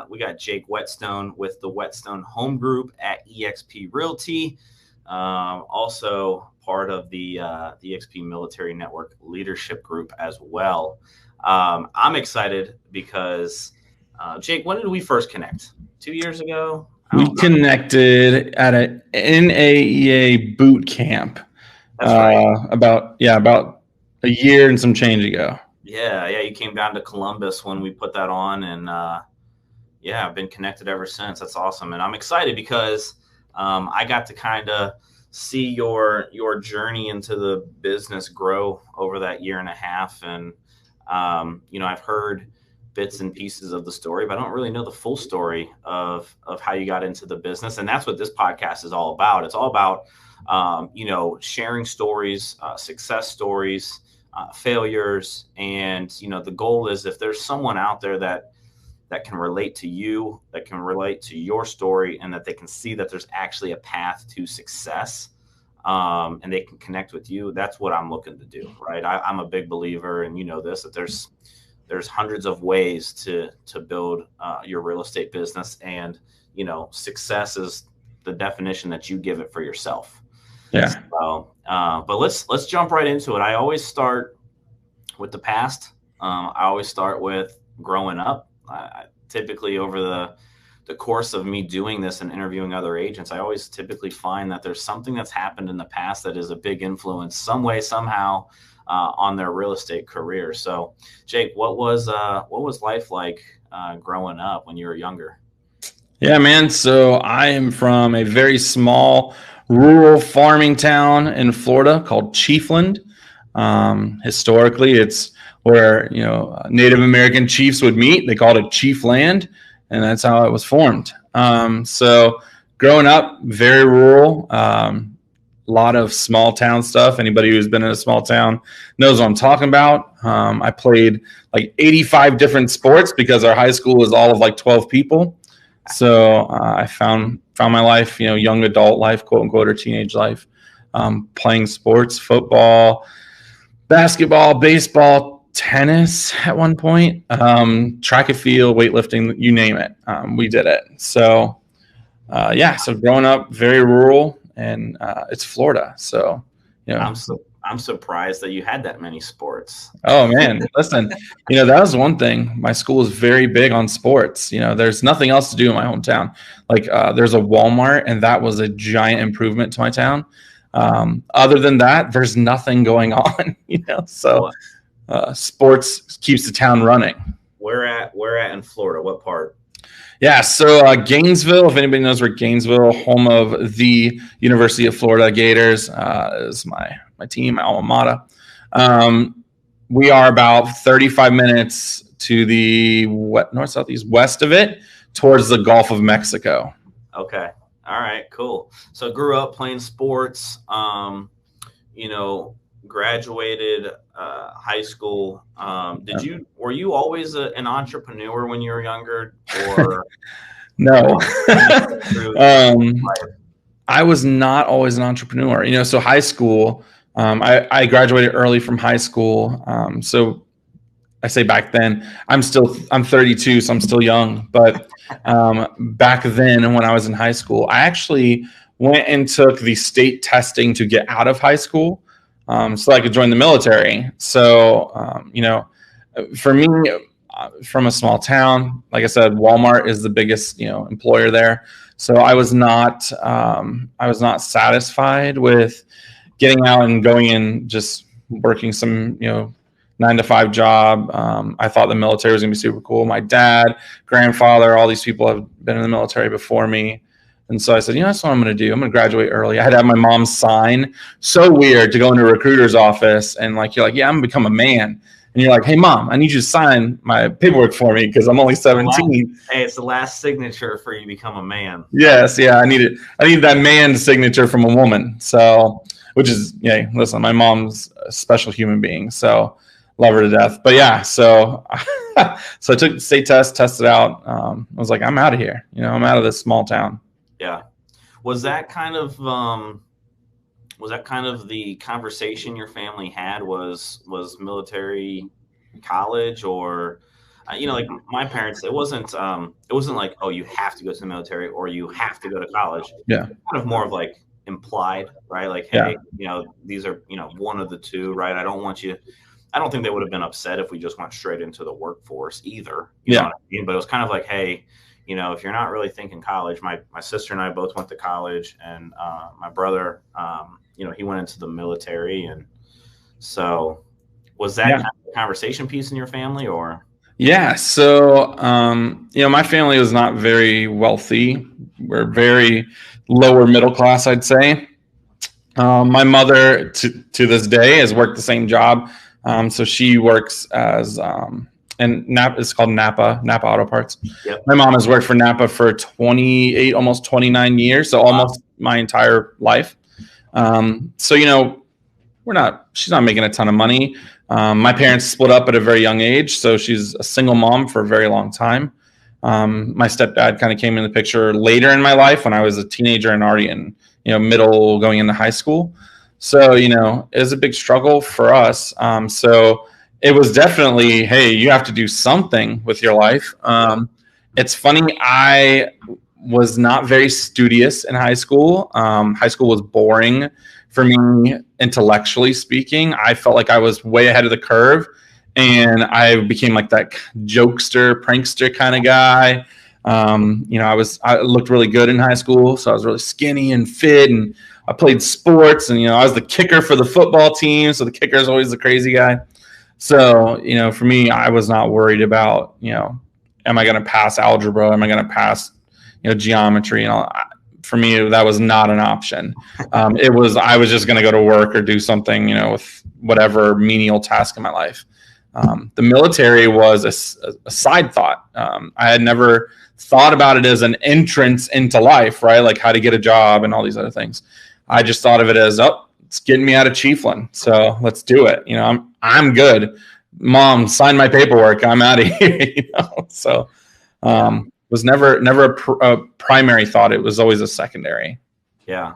We got Jake Whetstone with the Whetstone Home Group at eXp Realty. Also part of the eXp Military Network Leadership Group as well. I'm excited because, Jake, when did we first connect? 2 years ago? We connected at an NAEA boot camp. That's right. About a year and some change ago. Yeah. You came down to Columbus when we put that on, and I've been connected ever since. That's awesome, and I'm excited because I got to kind of see your journey into the business grow over that year and a half, and I've heard bits and pieces of the story, but I don't really know the full story of how you got into the business, and that's what this podcast is all about. It's all about sharing stories, success stories, failures, and the goal is if there's someone out there that can relate to you, that can relate to your story, and that they can see that there's actually a path to success, and they can connect with you. That's what I'm looking to do, right? I'm a big believer, and that there's hundreds of ways to build your real estate business, and success is the definition that you give it for yourself. Yeah. So, but let's jump right into it. I always start with the past. I always start with growing up. I typically over the course of me doing this and interviewing other agents, I always typically find that there's something that's happened in the past that is a big influence some way, somehow, on their real estate career. So, Jake, what was life like growing up when you were younger? Yeah, man. So I am from a very small rural farming town in Florida called Chiefland. Historically, it's where Native American chiefs would meet. They called it Chief Land, and that's how it was formed. So growing up, very rural. A lot of small town stuff. Anybody who's been in a small town knows what I'm talking about. I played like 85 different sports because our high school was all of like 12 people. So I found my life, young adult life, quote unquote, or teenage life, playing sports, football, basketball, baseball, tennis at one point, track and field, weightlifting, you name it. We did it. So, so growing up very rural, and it's Florida. So, I'm surprised that you had that many sports. Oh man, listen, that was one thing. My school is very big on sports. There's nothing else to do in my hometown. Like there's a Walmart, and that was a giant improvement to my town. Other than that, there's nothing going on. So sports keeps the town running. Where at in Florida? What part? Yeah, so Gainesville, if anybody knows where Gainesville, home of the University of Florida Gators, is my team, my alma mater. We are about 35 minutes to the north, southeast, west of it, towards the Gulf of Mexico. Okay. All right, cool. So grew up playing sports, graduated high school. Were you always an entrepreneur when you were younger, or no? I was not always an entrepreneur. So high school, I graduated early from high school. So I say back then, I'm 32, so I'm still young. But back then, when I was in high school, I actually went and took the state testing to get out of high school, so I could join the military. So, for me, from a small town, like I said, Walmart is the biggest, employer there. So I was not satisfied with getting out and going and just working some, 9-to-5 job. I thought the military was going to be super cool. My dad, grandfather, all these people have been in the military before me. And so I said, that's what I'm going to do. I'm going to graduate early. I had to have my mom sign. So weird to go into a recruiter's office and you're like, yeah, I'm going to become a man. And you're like, hey, Mom, I need you to sign my paperwork for me because I'm only 17. Hey, it's the last signature for you to become a man. Yes, yeah, I need that man signature from a woman. So, which is, listen, my mom's a special human being, so love her to death. But yeah, so I took the state test, tested out. I was like, I'm out of here. I'm out of this small town. Yeah. Was that kind of the conversation your family had? Was military college, or like my parents, it wasn't like, oh, you have to go to the military or you have to go to college. Yeah. Kind of more of like implied, right? Like, Yeah. hey, these are, one of the two, right? I don't think they would have been upset if we just went straight into the workforce either. You know Yeah. what I mean? But it was kind of like, hey, if you're not really thinking college, my sister and I both went to college, and my brother, he went into the military, and so was that Yeah. kind of a conversation piece in your family, or? Yeah. So, my family was not very wealthy. We're very lower middle class, I'd say. My mother, to this day, has worked the same job. So she works as, and Napa, it's called Napa Auto Parts. Yep. My mom has worked for Napa for 28, almost 29 years. So almost my entire life. So, she's not making a ton of money. My parents split up at a very young age. So she's a single mom for a very long time. My stepdad kind of came in the picture later in my life when I was a teenager and already in, middle going into high school. So, it was a big struggle for us. So it was definitely, hey, you have to do something with your life. It's funny. I was not very studious in high school. High school was boring for me, intellectually speaking. I felt like I was way ahead of the curve, and I became like that jokester, prankster kind of guy. I looked really good in high school, so I was really skinny and fit, and I played sports, and I was the kicker for the football team, so the kicker is always the crazy guy. So for me, I was not worried about am I going to pass algebra? Am I going to pass geometry and all? For me, that was not an option. I was just going to go to work or do something with whatever menial task in my life. The military was a side thought. I had never thought about it as an entrance into life, right? Like how to get a job and all these other things. I just thought of it as, it's getting me out of Chiefland, so let's do it. I'm good. Mom, sign my paperwork. I'm out of here. So was never a primary thought. It was always a secondary. Yeah.